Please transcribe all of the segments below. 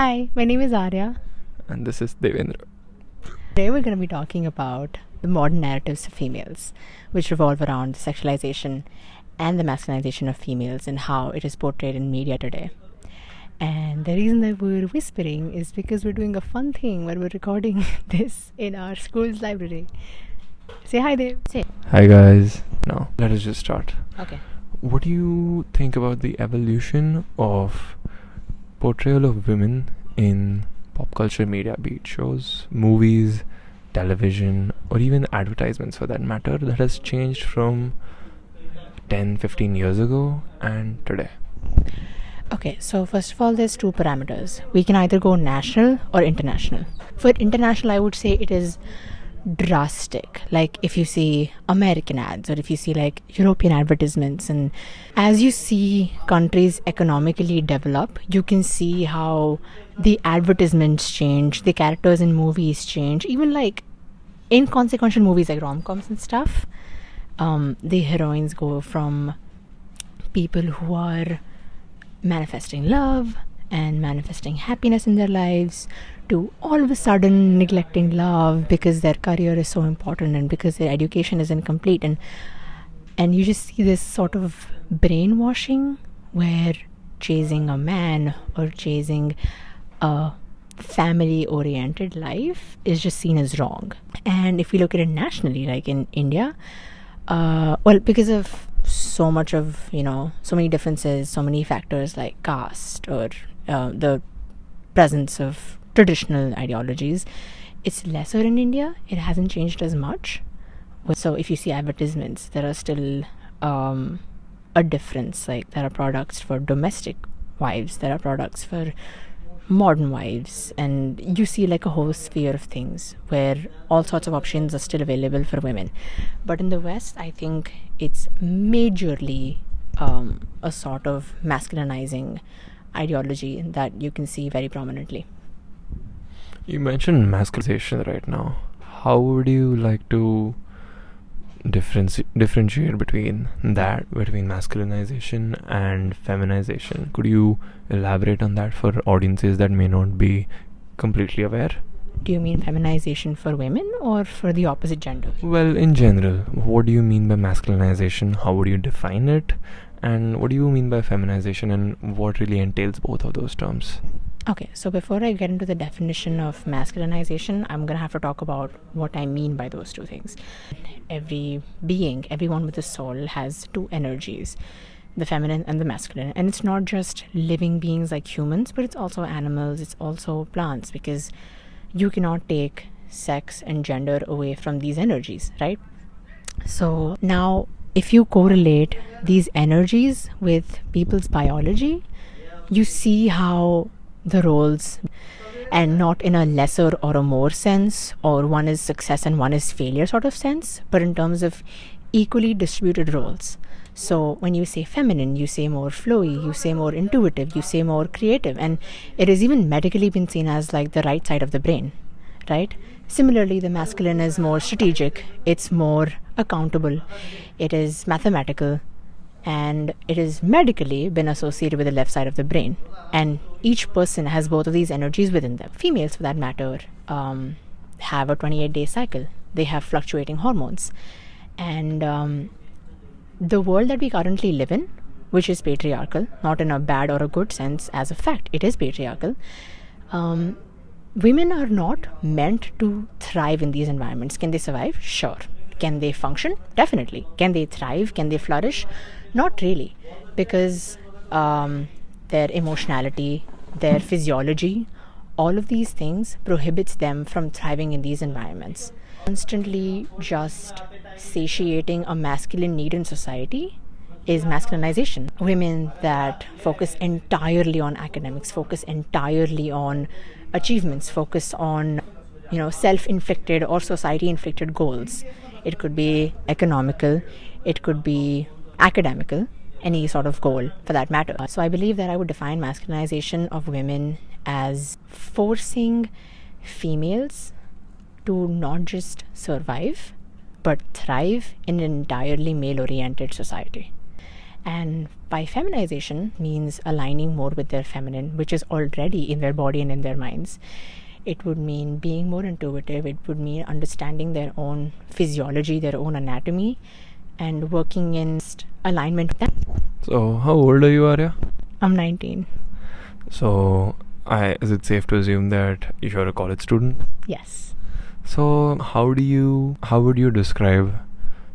Hi, my name is Arya. And this is Devendra. Today we're going to be talking about the modern narratives of females, which revolve around the sexualization and the masculinization of females and how it is portrayed in media today. And the reason that we're whispering is because we're doing a fun thing where we're recording this in our school's library. Say hi, Dev. Say. Hi guys. Now, let us just start. Okay. What do you think about the evolution of portrayal of women in pop culture media, be it shows, movies, television, or even advertisements for that matter, that has changed from 10-15 years ago and today? Okay, so first of all, there's two parameters. We can either go national or international. For international, I would say it is drastic. Like if you see American ads or if you see like European advertisements, and as you see countries economically develop, you can see how the advertisements change, the characters in movies change, even like inconsequential movies like rom-coms and stuff. The heroines go from people who are manifesting love and manifesting happiness in their lives to all of a sudden neglecting love because their career is so important and because their education is incomplete, and you just see this sort of brainwashing where chasing a man or chasing a family oriented life is just seen as wrong. And if we look at it nationally, like in India, because of so much of, so many differences, so many factors like caste or the presence of traditional ideologies, it's lesser in India. It hasn't changed as much. So if you see advertisements, there are still a difference. Like there are products for domestic wives, there are products for modern wives, and you see like a whole sphere of things where all sorts of options are still available for women. But in the West, I think it's majorly a sort of masculinizing ideology that you can see very prominently. You mentioned masculinization right now. How would you like to differentiate between masculinization and feminization? Could you elaborate on that for audiences that may not be completely aware? Do you mean feminization for women or for the opposite gender? Well, in general, what do you mean by masculinization? How would you define it? And what do you mean by feminization, and what really entails both of those terms? Okay, so before I get into the definition of masculinization, I'm going to have to talk about what I mean by those two things. Every being, everyone with a soul has two energies, the feminine and the masculine. And it's not just living beings like humans, but it's also animals, it's also plants, because you cannot take sex and gender away from these energies, right? So now, if you correlate these energies with people's biology, you see how the roles, and not in a lesser or a more sense, or one is success and one is failure sort of sense, but in terms of equally distributed roles. So when you say feminine, you say more flowy, you say more intuitive, you say more creative, and it has even medically been seen as like the right side of the brain, right? Similarly, the masculine is more strategic, it's more accountable, it is mathematical, and it is medically been associated with the left side of the brain. And each person has both of these energies within them. Females, for that matter, have a 28-day cycle. They have fluctuating hormones. And the world that we currently live in, which is patriarchal, not in a bad or a good sense, as a fact, it is patriarchal. Women are not meant to thrive in these environments. Can they survive? Sure. Can they function? Definitely. Can they thrive? Can they flourish? Not really, because their emotionality, their physiology, all of these things prohibits them from thriving in these environments. Constantly just satiating a masculine need in society is masculinization. Women that focus entirely on academics, focus entirely on achievements, focus on, self-inflicted or society-inflicted goals. It could be economical, it could be academical, any sort of goal for that matter. So I believe that I would define masculinization of women as forcing females to not just survive, but thrive in an entirely male-oriented society. And by feminization means aligning more with their feminine, which is already in their body and in their minds. It would mean being more intuitive. It would mean understanding their own physiology, their own anatomy, and working in alignment with them. So, how old are you, Arya? I'm 19. So, is it safe to assume that you're a college student? Yes. So, how would you describe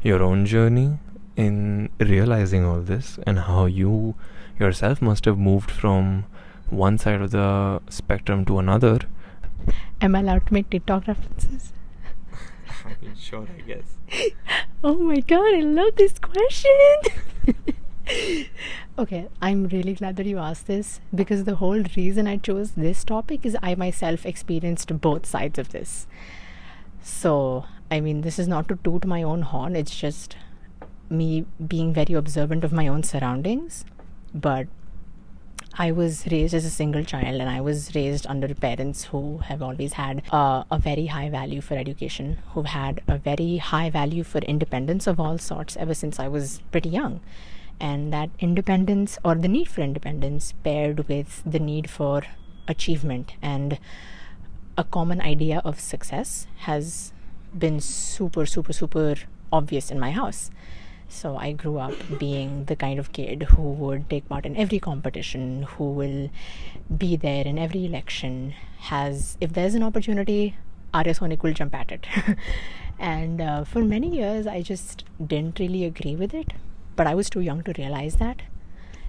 your own journey in realizing all this, and how you yourself must have moved from one side of the spectrum to another? Am I allowed to make TikTok references? I mean, sure, I guess. Oh my god, I love this question. Okay, I'm really glad that you asked this, because the whole reason I chose this topic is I myself experienced both sides of this. So, I mean, this is not to toot my own horn, it's just me being very observant of my own surroundings. But I was raised as a single child, and I was raised under parents who have always had a very high value for education, who've had a very high value for independence of all sorts ever since I was pretty young. And that independence, or the need for independence, paired with the need for achievement and a common idea of success, has been super, super, super obvious in my house. So I grew up being the kind of kid who would take part in every competition, who will be there in every election, if there's an opportunity, Aryas Journey will jump at it. And for many years, I just didn't really agree with it. But I was too young to realize that,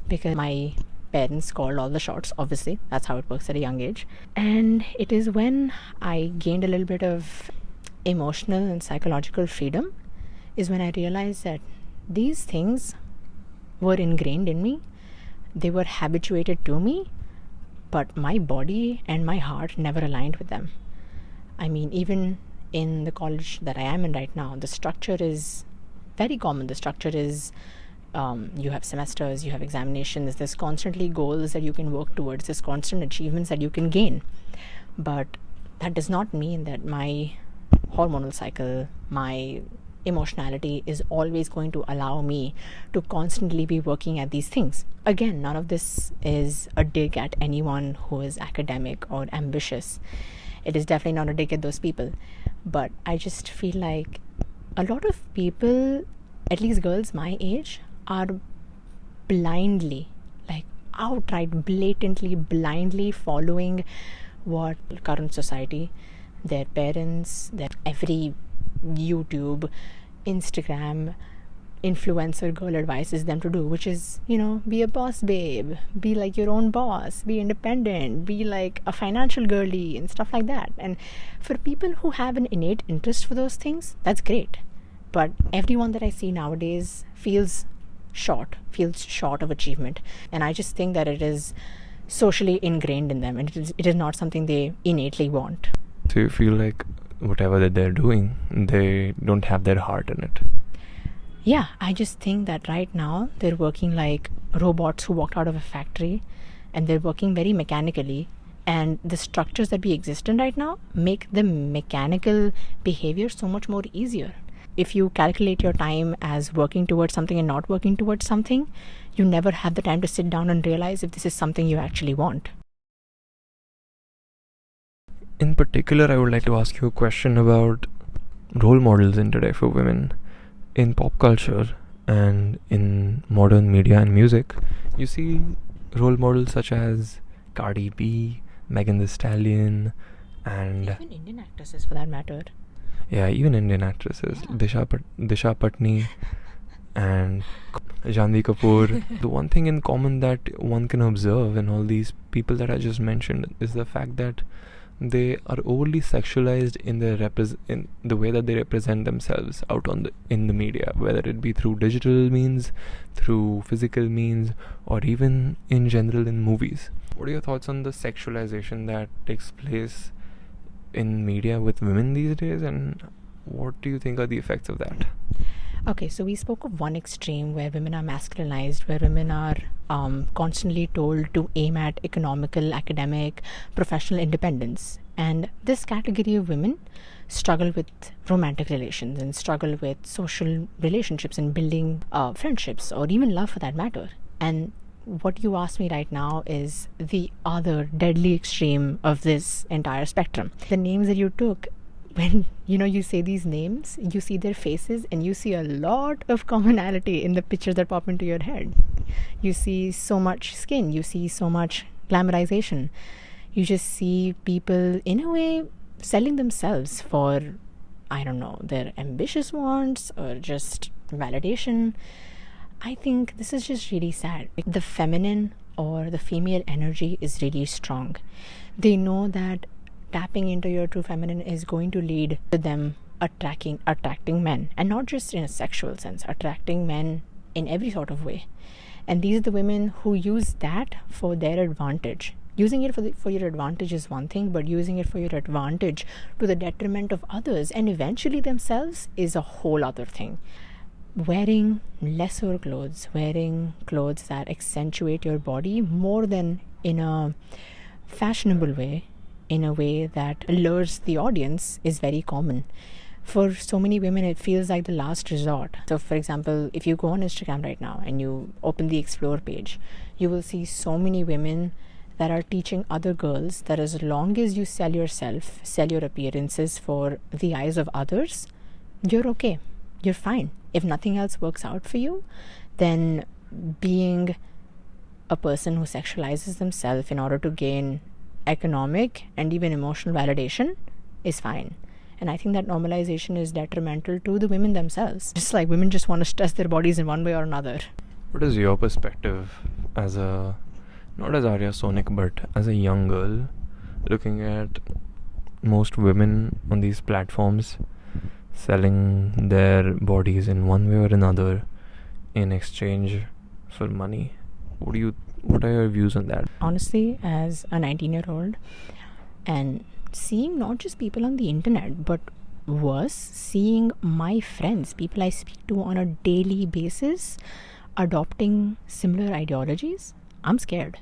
because my parents called all the shots, obviously. That's how it works at a young age. And it is when I gained a little bit of emotional and psychological freedom is when I realized that these things were ingrained in me. They were habituated to me, but my body and my heart never aligned with them. I mean, even in the college that I am in right now, the structure is very common. The structure is you have semesters, you have examinations, there's constantly goals that you can work towards, there's constant achievements that you can gain. But that does not mean that my hormonal cycle, my emotionality is always going to allow me to constantly be working at these things. Again, none of this is a dig at anyone who is academic or ambitious. It is definitely not a dig at those people. But I just feel like a lot of people, at least girls my age, are blindly, like outright, blatantly, blindly following what current society, their parents, their every YouTube, Instagram, influencer girl advises them to do, which is, be a boss babe, be like your own boss, be independent, be like a financial girly and stuff like that. And for people who have an innate interest for those things, that's great. But everyone that I see nowadays feels short of achievement. And I just think that it is socially ingrained in them, and it is not something they innately want. So you feel like whatever that they're doing, they don't have their heart in it? Yeah, I just think that right now they're working like robots who walked out of a factory, and they're working very mechanically. And the structures that we exist in right now make the mechanical behavior so much more easier. If you calculate your time as working towards something and not working towards something, you never have the time to sit down and realize if this is something you actually want. In particular, I would like to ask you a question about role models in today for women. In pop culture and in modern media and music, you see role models such as Cardi B, Megan Thee Stallion, and even Indian actresses for that matter. Yeah, even Indian actresses, Yeah. Disha Patni and Janhvi Kapoor. The one thing in common that one can observe in all these people that I just mentioned is the fact that they are overly sexualized in the way that they represent themselves out in the media, whether it be through digital means, through physical means, or even in general in movies. What are your thoughts on the sexualization that takes place in media with women these days, and what do you think are the effects of that? Okay, so we spoke of one extreme where women are masculinized, where women are constantly told to aim at economical, academic, professional independence. And this category of women struggle with romantic relations and struggle with social relationships and building friendships or even love for that matter. And what you asked me right now is the other deadly extreme of this entire spectrum. The names that you took, when you say these names, you see their faces and you see a lot of commonality in the pictures that pop into your head. You see so much skin, you see so much glamorization. You just see people, in a way, selling themselves for, I don't know, their ambitious wants or just validation. I think this is just really sad. The feminine or the female energy is really strong. They know that tapping into your true feminine is going to lead to them attracting men, and not just in a sexual sense, attracting men in every sort of way. And these are the women who use that for their advantage. Using it for your advantage is one thing, but using it for your advantage to the detriment of others and eventually themselves is a whole other thing. Wearing lesser clothes, wearing clothes that accentuate your body more than in a fashionable way, in a way that allures the audience, is very common. For so many women, it feels like the last resort. So, for example, if you go on Instagram right now and you open the Explore page, you will see so many women that are teaching other girls that as long as you sell yourself, sell your appearances for the eyes of others, you're okay. You're fine. If nothing else works out for you, then being a person who sexualizes themselves in order to gain economic and even emotional validation is fine. And I think that normalization is detrimental to the women themselves. Just like women just want to stress their bodies in one way or another. What is your perspective as not as Aryas Journey, but as a young girl, looking at most women on these platforms selling their bodies in one way or another in exchange for money? What are your views on that? Honestly, as a 19-year-old, and seeing not just people on the internet, but worse, seeing my friends, people I speak to on a daily basis, adopting similar ideologies, I'm scared.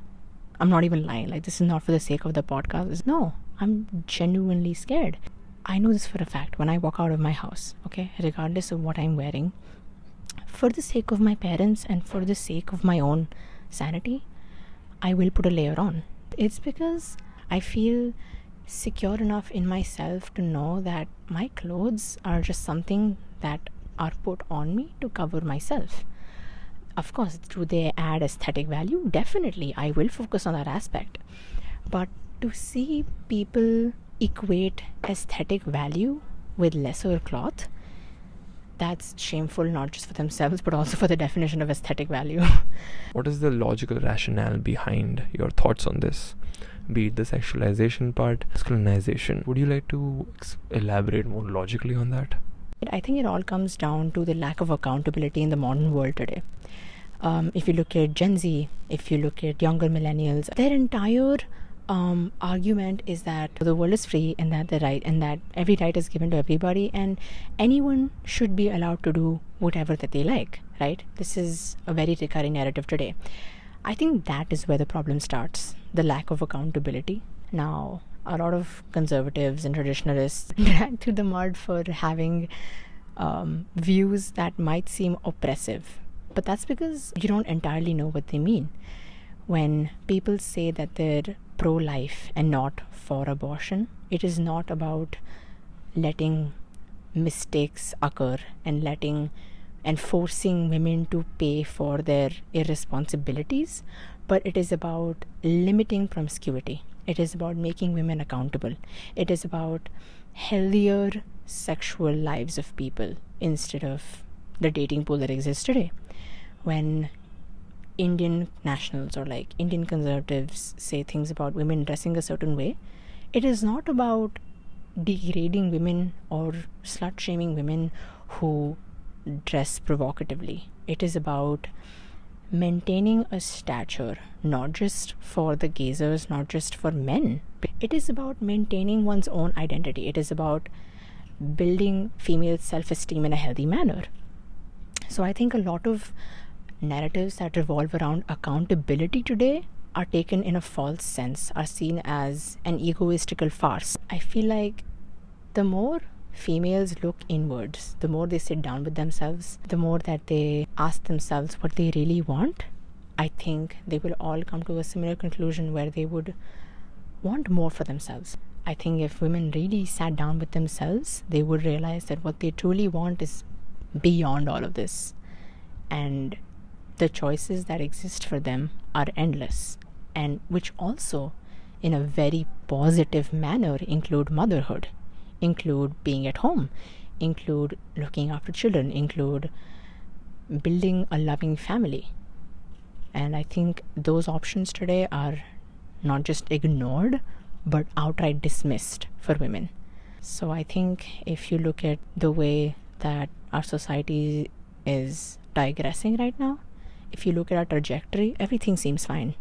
I'm not even lying. Like, this is not for the sake of the podcast. No, I'm genuinely scared. I know this for a fact. When I walk out of my house, okay, regardless of what I'm wearing, for the sake of my parents and for the sake of my own sanity, I will put a layer on. It's because I feel secure enough in myself to know that my clothes are just something that are put on me to cover myself. Of course, do they add aesthetic value? Definitely, I will focus on that aspect. But to see people equate aesthetic value with lesser cloth, that's shameful, not just for themselves, but also for the definition of aesthetic value. What is the logical rationale behind your thoughts on this? Be it the sexualization part, masculinization. Would you like to elaborate more logically on that? I think it all comes down to the lack of accountability in the modern world today. If you look at Gen Z, if you look at younger millennials, their entire argument is that the world is free and that that every right is given to everybody and anyone should be allowed to do whatever that they like, right? This is a very recurring narrative today. I think that is where the problem starts, the lack of accountability. Now, a lot of conservatives and traditionalists drag through the mud for having views that might seem oppressive, but that's because you don't entirely know what they mean. When people say that they're pro-life and not for abortion, it is not about letting mistakes occur and forcing women to pay for their irresponsibilities, but it is about limiting promiscuity. It is about making women accountable. It is about healthier sexual lives of people instead of the dating pool that exists today. When Indian nationals or like Indian conservatives say things about women dressing a certain way, it is not about degrading women or slut shaming women who dress provocatively. It is about maintaining a stature, not just for the gazers, not just for men. It is about maintaining one's own identity. It is about building female self-esteem in a healthy manner. So I think a lot of narratives that revolve around accountability today are taken in a false sense, are seen as an egoistical farce. I feel like the more females look inwards, the more they sit down with themselves, the more that they ask themselves what they really want, I think they will all come to a similar conclusion where they would want more for themselves. I think if women really sat down with themselves, they would realize that what they truly want is beyond all of this. And the choices that exist for them are endless, and which also, in a very positive manner, include motherhood, include being at home, include looking after children, include building a loving family. And I think those options today are not just ignored, but outright dismissed for women. So I think if you look at the way that our society is digressing right now, if you look at our trajectory, everything seems fine.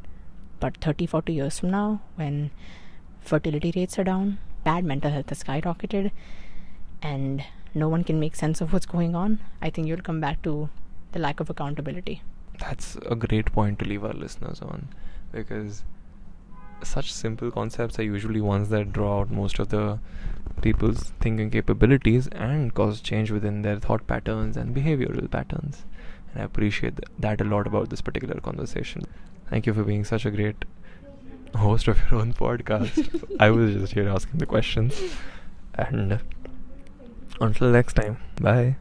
But 30-40 years from now, when fertility rates are down, bad mental health has skyrocketed, and no one can make sense of what's going on, I think you'll come back to the lack of accountability. That's a great point to leave our listeners on, because such simple concepts are usually ones that draw out most of the people's thinking capabilities and cause change within their thought patterns and behavioral patterns. And I appreciate that a lot about this particular conversation. Thank you for being such a great host of your own podcast. I was just here asking the questions. And until next time, bye.